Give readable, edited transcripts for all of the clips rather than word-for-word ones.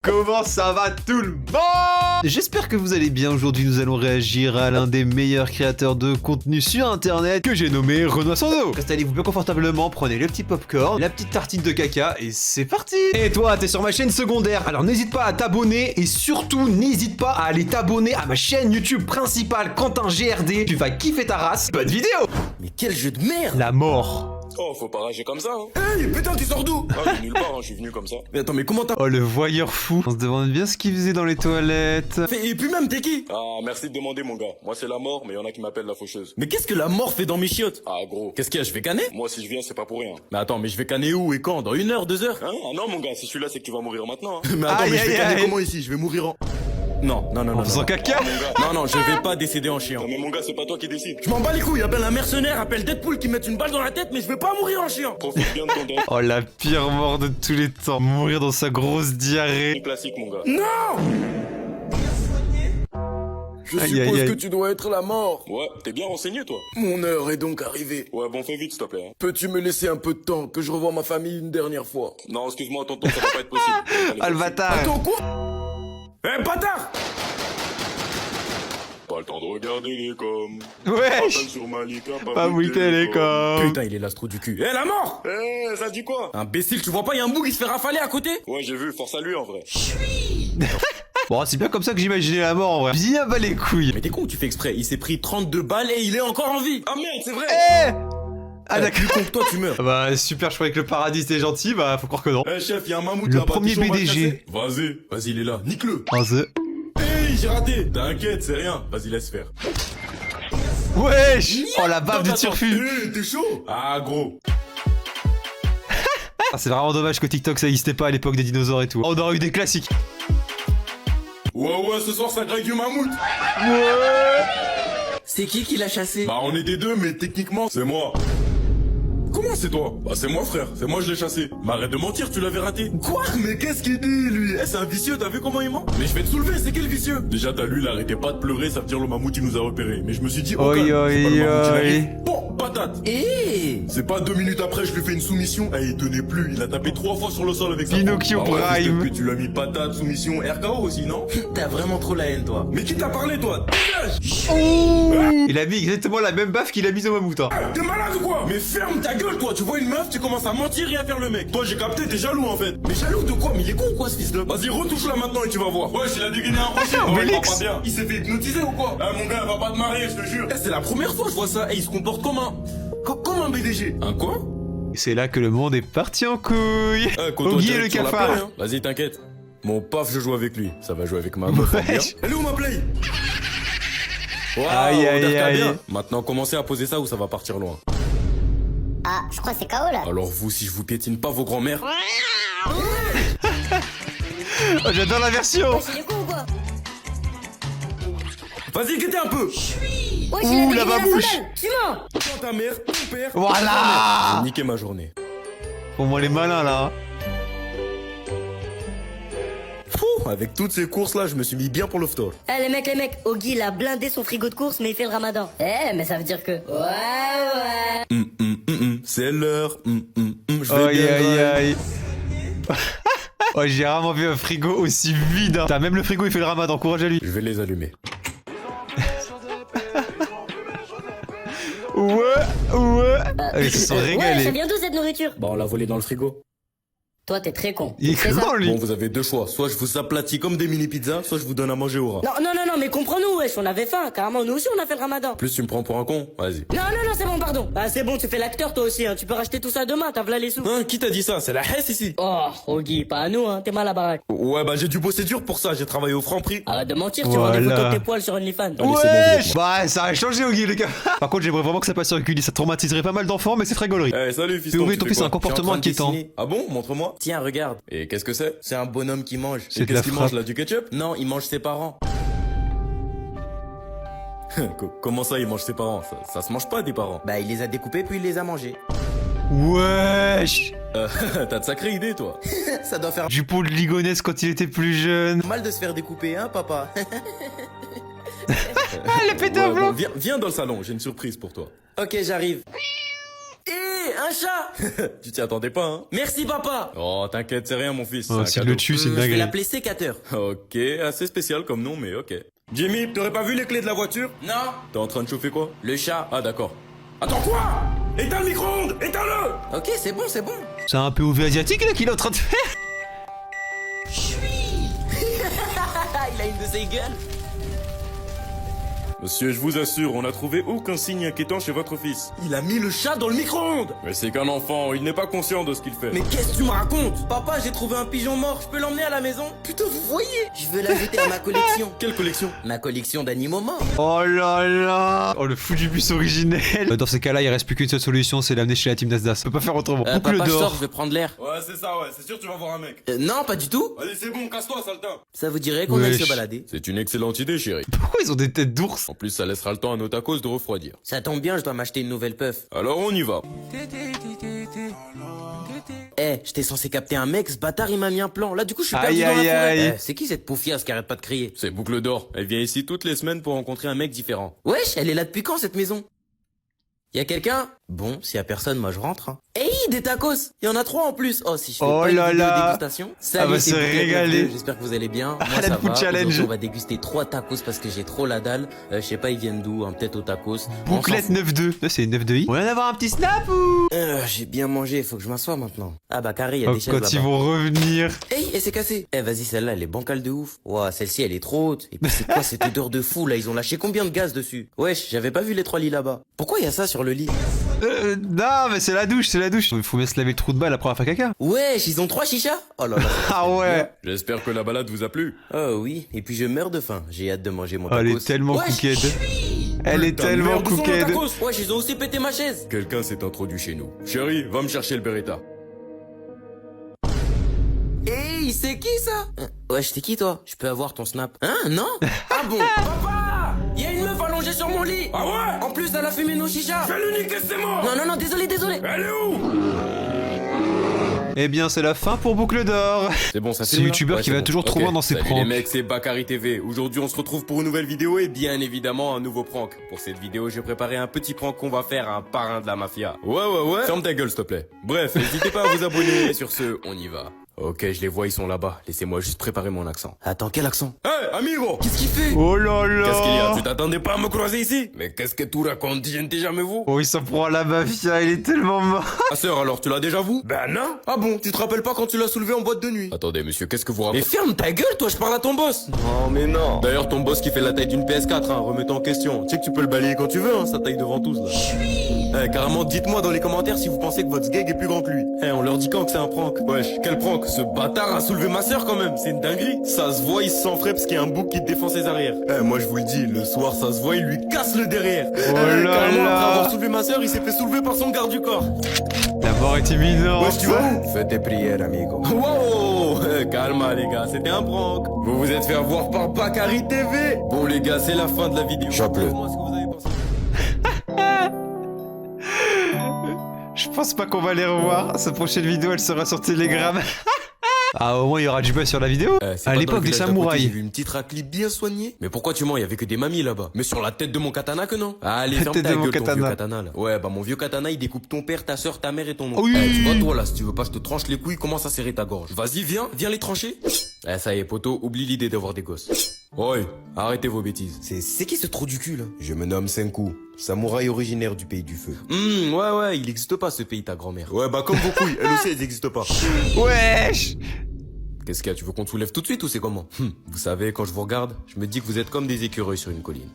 Comment ça va tout le monde? J'espère que vous allez bien. Aujourd'hui nous allons réagir à l'un des meilleurs créateurs de contenu sur internet que j'ai nommé Renoir Sando. Installez-vous bien confortablement, prenez le petit popcorn, la petite tartine de caca et c'est parti. Et toi t'es sur ma chaîne secondaire, alors n'hésite pas à t'abonner et surtout n'hésite pas à aller t'abonner à ma chaîne YouTube principale Quentin GRD. Tu vas kiffer ta race. Bonne vidéo. Mais quel jeu de merde! La mort. Oh, faut pas rager comme ça, hein. Hey, putain, tu sors d'où? Ah, je suis nulle part, hein, je suis venu comme ça. Mais attends, mais comment t'as Oh le voyeur fou. On se demande bien ce qu'il faisait dans les toilettes. fait? Et puis même, t'es qui? Ah, merci de demander, mon gars. Moi, c'est la mort, mais y en a qui m'appellent la faucheuse. Mais qu'est-ce que la mort fait dans mes chiottes? Ah, gros. Qu'est-ce qu'il y a, je vais canner? Moi, si je viens, c'est pas pour rien. Mais attends, mais je vais canner où et quand? Dans 1 heure, 2 heures? Hein? Ah non, mon gars, si je suis là, c'est que tu vas mourir maintenant, hein. Mais attends, Aïe, mais je vais aïe, canner aïe. comment ici? Je vais mourir en... Non, non, non, non. En faisant non. caca. Non, non, je vais pas décéder en chiant. Non, mais mon gars, c'est pas toi qui décide. Je m'en bats les couilles, appelle un mercenaire, appelle Deadpool qui mette une balle dans la tête, mais je vais pas mourir en chiant. Profite bien de ton dent. Oh la pire mort de tous les temps. Mourir dans sa grosse diarrhée. C'est classique, mon gars. Non! Je Aïe, suppose aïe, aïe. que tu dois être la mort. Ouais, t'es bien renseigné, toi. Mon heure est donc arrivée. Ouais, bon, fais vite, s'il te plaît, hein. Peux-tu me laisser un peu de temps, que je revoie ma famille une dernière fois? Non, excuse-moi, tonton, ça va pas être possible. Ah le bâtard. Attends, quoi? Eh, bâtard! Pas le temps de regarder les coms. Wesh. Appelle sur Malika, Pas mouiller les corps. Putain, il est l'astro du cul. Eh, la mort! Eh, ça dit quoi? Imbécile, tu vois pas, y a un bout qui se fait rafaler à côté? Ouais, j'ai vu, force à lui, en vrai. Bon c'est bien comme ça que j'imaginais la mort en vrai. Bien bas les couilles. Mais t'es con, tu fais exprès. Il s'est pris 32 balles et il est encore en vie. Ah merde, c'est vrai! Eh. Ah d'accord. Plus con que toi, tu meurs. Ah bah super, je croyais que le paradis c'était gentil, bah faut croire que non. Eh, chef, y a un mammouth Le là-bas. premier t'es chaud, on va le BDG. casser? Vas-y, il est là. Nique-le. Ah, c'est- Hey, j'ai raté. T'inquiète, c'est rien. Vas-y, laisse faire. Wesh. Oh la baffe du Attends, turfu. Eh, t'es chaud? Ah, gros. Ah, c'est vraiment dommage que TikTok ça existait pas à l'époque des dinosaures et tout. On aurait eu des classiques. Ouais, ce soir, ça graille du mammouth. C'est qui l'a chassé? Bah, on était deux, mais techniquement, c'est moi. Comment c'est toi? Bah c'est moi frère, c'est moi je l'ai chassé. Mais arrête de mentir, tu l'avais raté. Quoi? Mais qu'est-ce qu'il dit lui? Eh c'est un vicieux, t'as vu comment il ment? Mais je vais te soulever, c'est quel vicieux? Déjà t'as lu, il arrêtait pas de pleurer, ça veut dire le mammouth il nous a repérés. Mais je me suis dit, oh Oi, calme, c'est pas oi, le mammouth qui oi. arrive. Bon, patate. Eh C'est pas 2 minutes après, je lui fais une soumission, et il tenait plus, il a tapé 3 fois sur le sol avec sa Pinocchio jambe. Ah ouais, Prime. peut-être que tu l'as mis patate, soumission, RKO aussi, non? T'as vraiment trop la haine, toi. Mais qui t'a parlé toi? Dégage! Il a mis exactement la même baffe qu'il a mise au mammouth. Hein. T'es malade ou quoi? Mais ferme ta gueule toi, tu vois une meuf, tu commences à mentir et à faire le mec. Toi j'ai capté, t'es jaloux en fait. Mais jaloux de quoi? Mais il est con ou quoi ce fils de... Vas-y retouche là maintenant et tu vas voir. Ouais, il a dégainé un rocher. Ouais, il va Obélix. pas bien. Il s'est fait hypnotiser ou quoi? Ah mon gars, va pas te marier, je te jure. Eh, c'est la première fois que je vois ça. Eh, il se comporte comme un... Comme un BDG. Un quoi? C'est là que le monde est parti en couille. Eh, Oggy et le cafard. hein. Vas-y t'inquiète. Mon paf, je joue avec lui. Ça va jouer avec ma meuf. hein, bien. Wesh. Elle est où ma play? Waouh, Aïe, aïe, odeur aïe. bien. Maintenant commencez à poser ça ou ça va partir loin. Ah, je crois que c'est KO là. Alors vous, si je vous piétine pas vos grands-mères... Oh, j'adore la version. Ouais, c'est des coups ou quoi? Vas-y, guettez un peu. Ouais, Ouh, la babouche. Dis-moi. Quand ta mère, ton père... Voilà. J'ai niqué ma journée. Pour moi les malins là. Fou, avec toutes ces courses là, je me suis mis bien pour le store. Eh les mecs, Oggy il a blindé son frigo de course mais il fait le ramadan. Eh mais ça veut dire que... Ouais. C'est l'heure. Je vais Aïe bien aïe grailler. aïe. Oh j'ai rarement vu un frigo aussi vide. Hein. T'as même le frigo il fait le ramadan, courage à lui. Je vais les allumer. Ouais. Ils se sont Ouais, ça régalés. vient d'où cette nourriture? Bah on l'a volé dans le frigo. Toi t'es très con. Il est C'est ça? grand lui. Bon, vous avez deux choix. Soit je vous aplatis comme des mini pizzas, soit je vous donne à manger au rat. Non, mais comprends-nous, wesh, on avait faim. Carrément, nous aussi on a fait le ramadan. Plus tu me prends pour un con, vas-y. Non, c'est bon, pardon. Ah, c'est bon, tu fais l'acteur toi aussi, hein. Tu peux racheter tout ça demain, t'as v'là les sous. Hein, qui t'a dit ça? C'est la hesse ici. Oh, Oggy, pas à nous, hein. T'es mal à la baraque. Ouais, bah j'ai dû bosser dur pour ça, j'ai travaillé au Franprix. Arrête de mentir, tu vends des Voilà. photos de tes poils sur OnlyFans. Allez, c'est bon, Wesh. Bah ça a changé Oggy le gars. Par contre j'aimerais vraiment que ça passe sur Gulli, ça traumatiserait pas mal d'enfants mais c'est très gaulerie. Eh, salut fiston. Théorie, tu ton fais fils a quoi? un comportement Je suis en train de inquiétant. dessiner. Ah bon? Montre-moi. Tiens, regarde. Et qu'est-ce que c'est? C'est un bonhomme qui mange. C'est Et de la qu'est-ce qu'il frappe. mange là? Du ketchup? Non, il mange ses parents. Comment ça, il mange ses parents? Ça se mange pas des parents. Bah, il les a découpés puis il les a mangés. Wesh. T'as de sacrées idées, toi. Ça doit faire Du pot de ligonesse quand il était plus jeune. mal de se faire découper, hein, papa? Ah le pétard Ouais, blanc. bon, viens dans le salon, j'ai une surprise pour toi. Ok, j'arrive. Eh, un chat. Tu t'y attendais pas, hein? Merci papa. Oh, t'inquiète, c'est rien, mon fils. Oh, c'est un s'il cadeau. le tue, c'est une Je vais dinguerie. l'appeler sécateur. Ok, assez spécial comme nom, mais ok. Jimmy, t'aurais pas vu les clés de la voiture? Non. T'es en train de chauffer quoi? Le chat. Ah, d'accord. Attends, quoi? Éteins le micro-ondes! Éteins-le! Ok, c'est bon, c'est bon. C'est un POV asiatique là qu'il est en train de faire. Il a une de ses gueules. Monsieur, je vous assure, on n'a trouvé aucun signe inquiétant chez votre fils. Il a mis le chat dans le micro-ondes. Mais c'est qu'un enfant, il n'est pas conscient de ce qu'il fait. Mais qu'est-ce que tu me racontes? Papa, j'ai trouvé un pigeon mort, je peux l'emmener à la maison? Putain, vous voyez? Je veux l'ajouter à ma collection. Quelle collection? Ma collection d'animaux morts. Oh là là. Oh le fou du bus originel. Dans ces cas-là, il reste plus qu'une seule solution, c'est l'amener chez la team d'Asdas. On peut pas faire autrement. Boucle Papa, je d'or. sors, je vais prendre l'air. Ouais, c'est ça, ouais, c'est sûr tu vas voir un mec. Non, pas du tout. Allez, c'est bon, casse-toi, saletin. Ça vous dirait qu'on aille Wesh. se balader? C'est une excellente idée, chérie. Pourquoi ils ont des têtes d'ours? En plus, ça laissera le temps à nos tacos de refroidir. Ça tombe bien, je dois m'acheter une nouvelle puff. Alors, on y va. Eh, j'étais censé capter un mec, ce bâtard il m'a mis un plan. Là du coup je suis Aïe, perdu dans la aïe, forêt. aïe. Eh, c'est qui cette poufiasse qui arrête pas de crier? C'est Boucle d'Or. Elle vient ici toutes les semaines pour rencontrer un mec différent. Wesh, elle est là depuis quand cette maison? Y a quelqu'un? Bon, s'il y a personne, moi je rentre. Hein. Hey, des tacos! Y en a 3 en plus! Oh, si je fais Oh pas une là vidéo là. dégustation. Ah Salut, bah, c'est se Bouclette régaler. 92, j'espère que vous allez bien. Moi la ça food va. challenge. Aujourd'hui, on va déguster 3 tacos parce que j'ai trop la dalle. Je sais pas, ils viennent d'où, hein, peut-être au tacos. Bouclette On s'en fout. 9-2. Là, c'est 9-2i. On vient d'avoir un petit snap ou? J'ai bien mangé, faut que je m'assoie maintenant. Ah bah carré, y a Oh, des chaises quand là-bas. ils vont revenir. Hey, elle s'est cassée. Eh, vas-y, celle-là, elle est bancale de ouf. Ouah, celle-ci, elle est trop haute. Et puis, c'est quoi cette odeur de fou, là? Ils ont lâché combien de gaz dessus? Wesh, j'avais pas vu les 3 lits là-bas. Pourquoi y a ça sur le lit? Non, mais c'est la douche, c'est la douche. Il faut bien se laver le trou de balle après avoir fait caca. Wesh, ils ont 3 chichas? Oh là là. Ah ouais. J'espère que la balade vous a plu. Oh oui, et puis je meurs de faim. J'ai hâte de manger mon tacos. Elle est tellement Wesh, cooked. Elle est Putain, tellement merde, où sont nos cooked. tacos? Wesh, ils ont aussi pété ma chaise. Quelqu'un s'est introduit chez nous. Chérie, va me chercher le Beretta. Hey, c'est qui ça? Wesh, t'es qui toi? Je peux avoir ton snap? Hein, non? Ah bon? Papa! Y'a une meuf allongée sur mon lit! Ah ouais? En plus, elle a fumé nos chichas! Fais le niquer, c'est mort! Non, non, non, désolé, désolé! Elle est où? Eh bien, c'est la fin pour Boucle d'Or. C'est bon, ça Ce filme, là? youtubeur qui va toujours trop loin dans ses Salut pranks. les mecs, c'est Bakary TV. Aujourd'hui, on se retrouve pour une nouvelle vidéo et bien évidemment un nouveau prank. Pour cette vidéo, j'ai préparé un petit prank qu'on va faire à un parrain de la mafia. Ouais. Ferme ta gueule, s'il te plaît. Bref, n'hésitez pas à vous abonner. Et sur ce, on y va. Ok, je les vois, ils sont là-bas. Laissez-moi juste préparer mon accent. Attends, quel accent? Hey, amigo! Qu'est-ce qu'il fait? Oh là là. Qu'est-ce qu'il y a? Tu t'attendais pas à me croiser ici? Mais qu'est-ce que tu racontes? Je n'étais jamais vu. Oh, il s'en prend à la mafia, il est tellement mort. Ah sœur, alors tu l'as déjà vu? Ben non! Ah bon, tu te rappelles pas quand tu l'as soulevé en boîte de nuit? Attendez, monsieur, qu'est-ce que vous Mais racontez? ferme ta gueule, toi, je parle à ton boss! Non, mais non. D'ailleurs, ton boss qui fait la taille d'une PS4, hein, remets-toi en question. Tu sais que tu peux le balayer quand tu veux, hein, sa taille devant tous, là. Eh, carrément, dites-moi dans les commentaires si vous pensez que votre sgeg est plus grand que lui. Eh, on leur dit quand que c'est un prank. Wesh, quel prank? Ce bâtard a soulevé ma sœur quand même, c'est une dinguerie. Ça se voit, il se sent frais parce qu'il y a un bouc qui défend ses arrières. Eh, moi je vous le dis, le soir, ça se voit, il lui casse le derrière. Oh là Carrément, là. après avoir soulevé ma sœur, il s'est fait soulever par son garde du corps. La mort est imminente. Wesh, tu vas où? Fais tes prières, amigo. Wow, calme les gars, c'était un prank. Vous vous êtes fait avoir par Bakary TV. Bon les gars, c'est la fin de la vidéo. Chope-le. Dites-moi ce que vous avez pensé. Je pense pas qu'on va les revoir. Sa prochaine vidéo, elle sera sur Telegram. Ah, au moins, il y aura du buzz sur la vidéo. C'est À pas dans l'époque, le les village d'à côté, J'ai samouraïs. vu une petite raclette bien soignée. Mais pourquoi tu mens? Il y avait que des mamies là-bas. Mais sur la tête de mon katana que non. Allez, La ferme tête ta de mon gueule, ton vieux katana. katana là. Ouais, bah mon vieux katana, il découpe ton père, ta soeur, ta mère et ton oncle. Oui. Eh, tu vois toi là, si tu veux pas, je te tranche les couilles, commence à serrer ta gorge. Vas-y, viens les trancher. Eh, ça y est, poto, oublie l'idée d'avoir des gosses. Oi, arrêtez vos bêtises. C'est qui ce trou du cul, là? Je me nomme Senku, samouraï originaire du pays du feu. Ouais, il existe pas ce pays, ta grand-mère. Ouais, bah comme vos couilles, elles aussi, elles existent pas. Wesh. Qu'est-ce qu'il y a? Tu veux qu'on te soulève tout de suite ou c'est comment? Vous savez, quand je vous regarde, je me dis que vous êtes comme des écureuils sur une colline.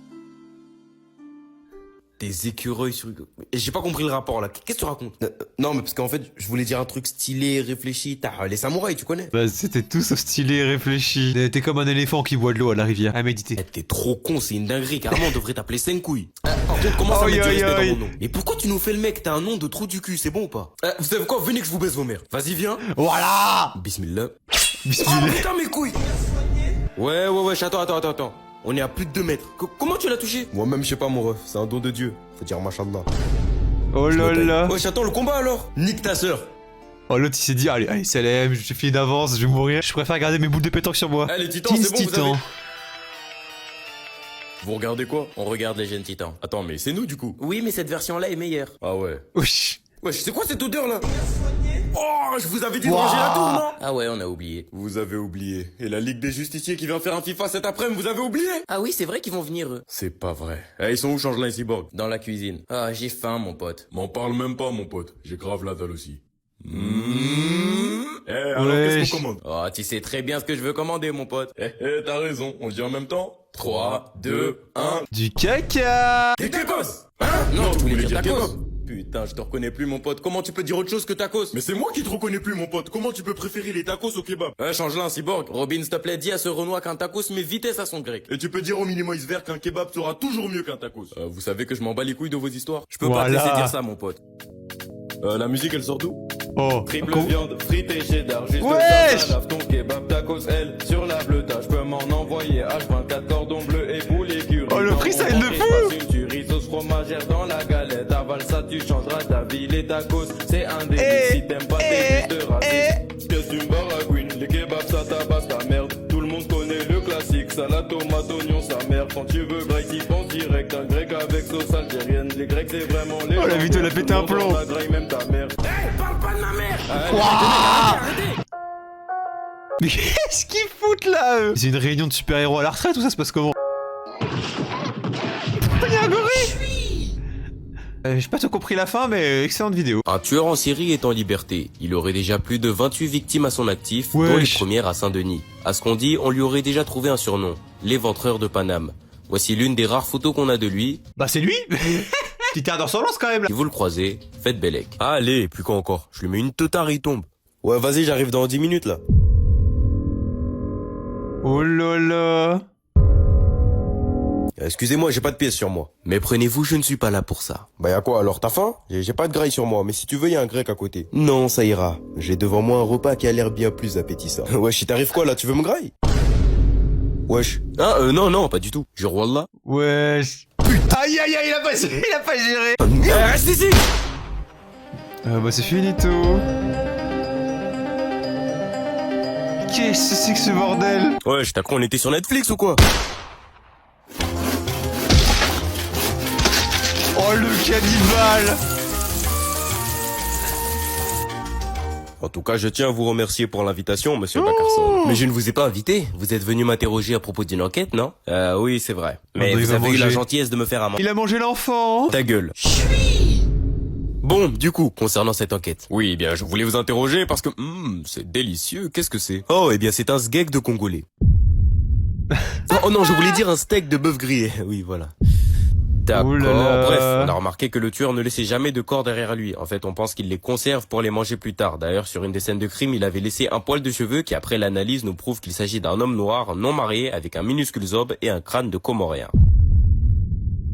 Des écureuils sur une colline. J'ai pas compris le rapport là. Qu'est-ce que tu racontes? Non, mais parce qu'en fait, je voulais dire un truc stylé, réfléchi. T'as les samouraïs, tu connais? Bah, c'était tout sauf stylé et réfléchi. T'es comme un éléphant qui boit de l'eau à la rivière, à méditer. Eh, t'es trop con, c'est une dinguerie. Carrément, on devrait t'appeler Senkouille. Par contre, comment ça Aïe, met du aïe, respect aïe. dans mon nom? Et pourquoi tu nous fais le mec? T'as un nom de trou du cul, c'est bon ou pas? Vous savez quoi? Venez que je vous baise vos mères. Vas-y, viens. Voilà. Bismillah. Bismillah. Putain, mes couilles! Ouais, attends. On est à plus de 2 mètres. Comment tu l'as touché? Moi-même, je sais pas, mon ref. C'est un don de Dieu. Faut dire machallah. Oh là là. Ouais, j'attends le combat alors. Nique ta sœur. Oh, l'autre, il s'est dit, allez, Salem, j'ai fini d'avance, je vais mourir. Je préfère garder mes boules de pétanque sur moi. Allez, Titan, Teens c'est bon, vous Titan. avez... Vous regardez quoi? On regarde les jeunes titans. Attends, mais c'est nous du coup. Oui, mais cette version-là est meilleure. Ah ouais. Wesh. Wesh, c'est quoi cette odeur là? Oh, je vous avais dit de ranger la tour, non? Ah ouais, on a oublié. Vous avez oublié. Et la Ligue des Justiciers qui vient faire un FIFA cet après-midi, vous avez oublié? Ah oui, c'est vrai qu'ils vont venir eux. C'est pas vrai. Eh, ils sont où, Changelin et Cyborg? Dans la cuisine. Ah, j'ai faim, mon pote. M'en parle même pas, mon pote. J'ai grave la dalle aussi. Eh, alors Wesh. qu'est-ce qu'on commande? Oh, tu sais très bien ce que je veux commander, mon pote. T'as raison. On se dit en même temps? 3, 2, 1... Du caca. Des tacos! Non, tu voulais voulais dire dire tacos. Putain, je te reconnais plus, mon pote. Comment tu peux dire autre chose que tacos? Mais c'est moi qui te reconnais plus, mon pote. Comment tu peux préférer les tacos au kebab? Change-la, Cyborg. Robin, s'il te plaît, dis à ce Renoir qu'un tacos met vitesse à son grec. Et tu peux dire au Minimoise vert qu'un kebab sera toujours mieux qu'un tacos. Vous savez que je m'en bats les couilles de vos histoires. Je peux Voilà. pas te laisser dire ça, mon pote. La musique, elle sort d'où? Oh. Triple viande, frites et cheddar, juste Wesh. ça lave ton kebab tacos, elle, sur la bleutage, peux m'en envoyer H24 cordon bleu et poulet curry. Oh, le Dans freestyle mon de entrée, fou. passe une tuerie, sauce fromagère dans la galette, avale ça, tu changeras ta vie, les tacos, c'est un délice, si t'aimes pas tes de racisme. Qu'est-ce d'une baragouine, les kebabs ça tabasse ta merde, tout le monde connaît le classique, salade, tomate, oignon, sa mère, quand tu veux grec, t'y penses direct, un grec avec sauce algérienne, les grecs c'est vraiment les... Oh, la vidéo, elle a pété un plomb. La graille, même ta mère. Parle pas de ma mère. Mais qu'est-ce qu'ils foutent là eux? C'est une réunion de super-héros à la retraite ou ça se passe comment? Putain, y'a un gorille. J'ai pas tout compris la fin, mais excellente vidéo. Un tueur en série est en liberté. Il aurait déjà plus de 28 victimes à son actif, dont les Wesh. premières à Saint-Denis. À ce qu'on dit, on lui aurait déjà trouvé un surnom, l'éventreur de Paname. Voici l'une des rares photos qu'on a de lui. Bah c'est lui. Petit air d'insolence quand même là. Si vous le croisez, faites Bellec. Allez, plus quoi encore? Je lui mets une teutard, il tombe. Ouais, vas-y, j'arrive dans 10 minutes, là. Oh là là. Excusez-moi, j'ai pas de pièces sur moi. Mais prenez-vous, je ne suis pas là pour ça. Bah y'a quoi, alors t'as faim? J'ai pas de graille sur moi, mais si tu veux, y a un grec à côté. Non, ça ira. J'ai devant moi un repas qui a l'air bien plus appétissant. Wesh, il t'arrive quoi, là? Tu veux me graille? Wesh. Ah, non, pas du tout. Jure Wallah. Wesh. Putain, aïe aïe aïe, il a pas géré. Reste ici. Bah c'est finito. Qu'est-ce que c'est que ce bordel? Wesh, t'as cru on était sur Netflix ou quoi? Oh le cannibale. En tout cas, je tiens à vous remercier pour l'invitation, monsieur Baccarson. Mais je ne vous ai pas invité. Vous êtes venu m'interroger à propos d'une enquête, non? Oui, c'est vrai. Mais bah, il vous va avez eu la manger. gentillesse de me faire un Il a mangé l'enfant. Ta gueule. Bon, du coup, concernant cette enquête. Oui, eh bien, je voulais vous interroger parce que... c'est délicieux, qu'est-ce que c'est? Oh, eh bien, c'est un sgeg de Congolais. Oh non, je voulais dire un steak de bœuf grillé. Oui, voilà. D'accord, Ouh là là. bref, on a remarqué que le tueur ne laissait jamais de corps derrière lui. En fait, on pense qu'il les conserve pour les manger plus tard. D'ailleurs, sur une des scènes de crime, il avait laissé un poil de cheveux qui, après l'analyse, nous prouve qu'il s'agit d'un homme noir, non marié, avec un minuscule zob et un crâne de Comorien.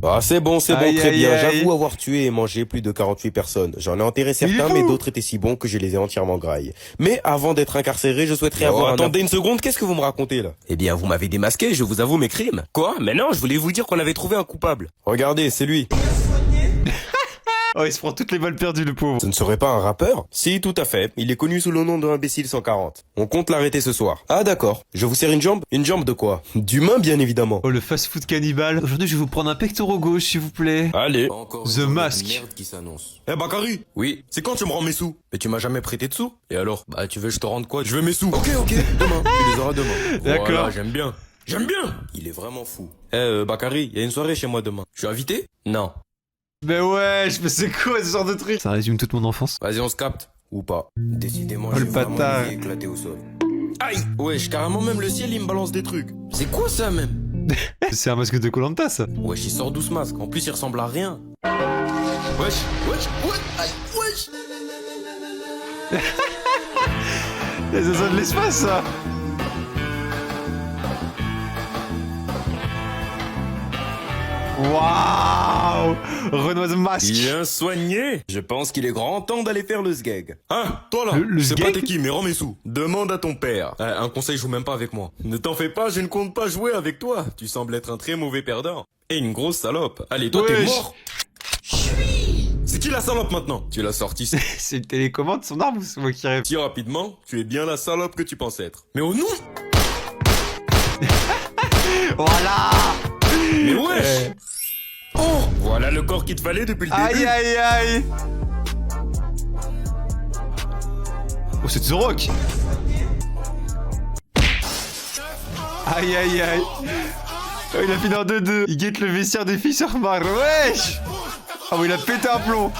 Ah, c'est bon, Aïe, très aïe, bien. aïe. J'avoue avoir tué et mangé plus de 48 personnes. J'en ai enterré Il est certains, fou. mais d'autres étaient si bons que je les ai entièrement graillés. Mais avant d'être incarcéré, je souhaiterais avoir attendez une seconde, qu'est-ce que vous me racontez, là? Eh bien, vous m'avez démasqué, je vous avoue mes crimes. Quoi? Mais non, je voulais vous dire qu'on avait trouvé un coupable. Regardez, c'est lui. Oh, il se prend toutes les balles perdues, le pauvre. Ce ne serait pas un rappeur? Si, tout à fait. Il est connu sous le nom de Imbécile 140. On compte l'arrêter ce soir. Ah d'accord. Je vous sers une jambe? Une jambe de quoi? D'humain, bien évidemment. Oh, le fast-food cannibale. Aujourd'hui, je vais vous prendre un pectoral gauche, s'il vous plaît. Allez. Encore The une journée de Mask. merde qui s'annonce. Eh Bakary, Oui. c'est quand tu me rends mes sous? Mais tu m'as jamais prêté de sous? Et alors? Bah tu veux que je te rende quoi? Je veux mes sous. Ok, demain. Tu les auras demain. D'accord. Voilà, j'aime bien. J'aime bien. Il est vraiment fou. Bakary, il y a une soirée chez moi demain. Je suis invité? Non. Mais wesh, mais c'est quoi ce genre de truc? Ça résume toute mon enfance. Vas-y, on se capte. Ou pas. Décidément, Oh, j'ai le vraiment bâtard. une vie éclatée au sol. Aïe! Wesh, carrément même le ciel, il me balance des trucs. C'est quoi ça même? C'est un masque de Koh-Lanta, ça. Wesh, il sort d'où ce masque? En plus, il ressemble à rien. Wesh, aïe, wesh! C'est ça de l'espace, ça. Waouh! Renoir masque. Bien soigné! Je pense qu'il est grand temps d'aller faire le sgeg. Hein? Toi là? Le je sais pas sgeg t'es qui, mais rends mes sous. Demande à ton père. Un conseil, joue même pas avec moi. Ne t'en fais pas, je ne compte pas jouer avec toi. Tu sembles être un très mauvais perdant. Et une grosse salope. Allez, toi t'es Wesh. mort. C'est qui la salope maintenant? Tu l'as sorti C'est une télécommande, son arme ou c'est moi qui rêve? si rapidement, tu es bien la salope que tu penses être. Mais oh non! Voilà! Mais wesh! Oh! Voilà le corps qu'il te fallait depuis le début. Aïe aïe aïe! Oh, c'est The Rock. Aïe aïe aïe. Oh, il a fini en 2-2. Il guette le vestiaire des filles sur Mar. Wesh. Ah ouais, il a pété un plomb.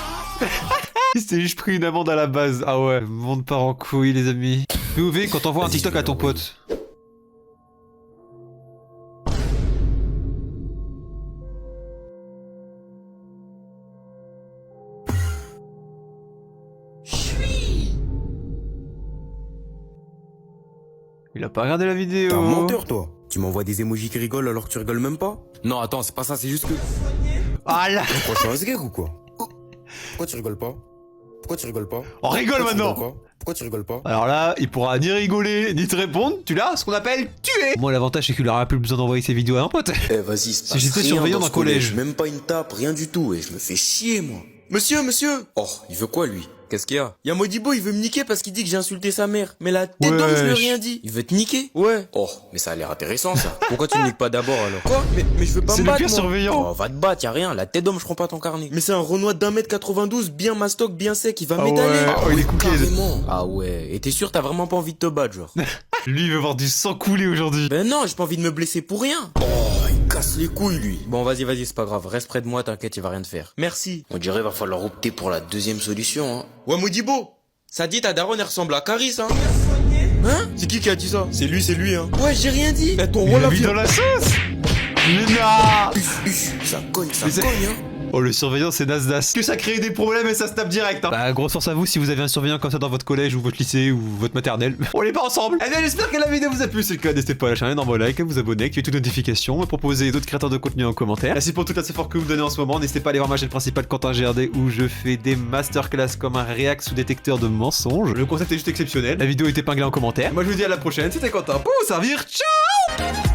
Il s'était juste pris une amende à la base. Ah ouais, le monde part en couille les amis. POV quand t'envoies un TikTok à ton pote. Il a pas regardé la vidéo. T'es un menteur, toi. Tu m'envoies des émojis qui rigolent alors que tu rigoles même pas? Non, attends, c'est pas ça, c'est juste que... Ah là. Pourquoi je suis un sgeg ou quoi? Pourquoi tu rigoles pas? Pourquoi tu rigoles pas? On rigole Pourquoi tu maintenant. rigoles pas? Pourquoi tu rigoles pas? Alors là, il pourra ni rigoler, ni te répondre. Tu l'as, ce qu'on appelle tuer. Moi, l'avantage, c'est qu'il aura plus besoin d'envoyer ses vidéos à un pote. Eh vas-y, c'est Si j'étais surveillant d'un collège. Même pas une tape, rien du tout, et je me fais chier, moi. Monsieur, monsieur! Oh, il veut quoi, lui? Qu'est-ce qu'il y a? Y'a Modibo, il veut me niquer parce qu'il dit que j'ai insulté sa mère. Mais la tête d'homme, je lui ai rien dit. Il veut te niquer? Ouais. Oh, mais ça a l'air intéressant, ça. Pourquoi tu ne niques pas d'abord, alors? Quoi? Mais je veux pas C'est me le battre, pire moi. surveillant. Oh, va te battre, y'a rien. La tête d'homme, je prends pas ton carnet. Mais c'est un Renoir d'1m92, bien mastoc, bien sec, il va Ah m'étaler. ouais, oh, il est cookie. Carrément. Ah ouais. Et t'es sûr, t'as vraiment pas envie de te battre, genre? Lui, il veut voir du sang couler aujourd'hui. Ben non, j'ai pas envie de me blesser pour rien. Oh, il casse les couilles, lui. Bon, vas-y, c'est pas grave. Reste près de moi, t'inquiète, il va rien te faire. Merci. On dirait va falloir opter pour la deuxième solution, hein. Ouais, Modibo, ça dit ta daronne, elle ressemble à Caris, hein? Hein? C'est qui a dit ça? C'est lui, hein. Ouais, j'ai rien dit. Eh, ton Il rôle l'a a mis dans la sauce. Mais non. Ça cogne, Mais c'est- hein. Oh, le surveillant, c'est Nasdaq. Que ça crée des problèmes et ça se tape direct, hein. Bah, grosse force à vous si vous avez un surveillant comme ça dans votre collège ou votre lycée ou votre maternelle. On est pas ensemble. Eh bien, j'espère que la vidéo vous a plu. Si c'est le cas, n'hésitez pas à lâcher un énorme like, à vous abonner, activer toutes les notifications, me proposer d'autres créateurs de contenu en commentaire. Merci pour tout la support que vous me donnez en ce moment. N'hésitez pas à aller voir ma chaîne principale Quentin GRD où je fais des masterclass comme un react sous détecteur de mensonges. Le concept est juste exceptionnel. La vidéo est épinglée en commentaire. Moi, je vous dis à la prochaine. C'était Quentin pour vous servir. Ciao.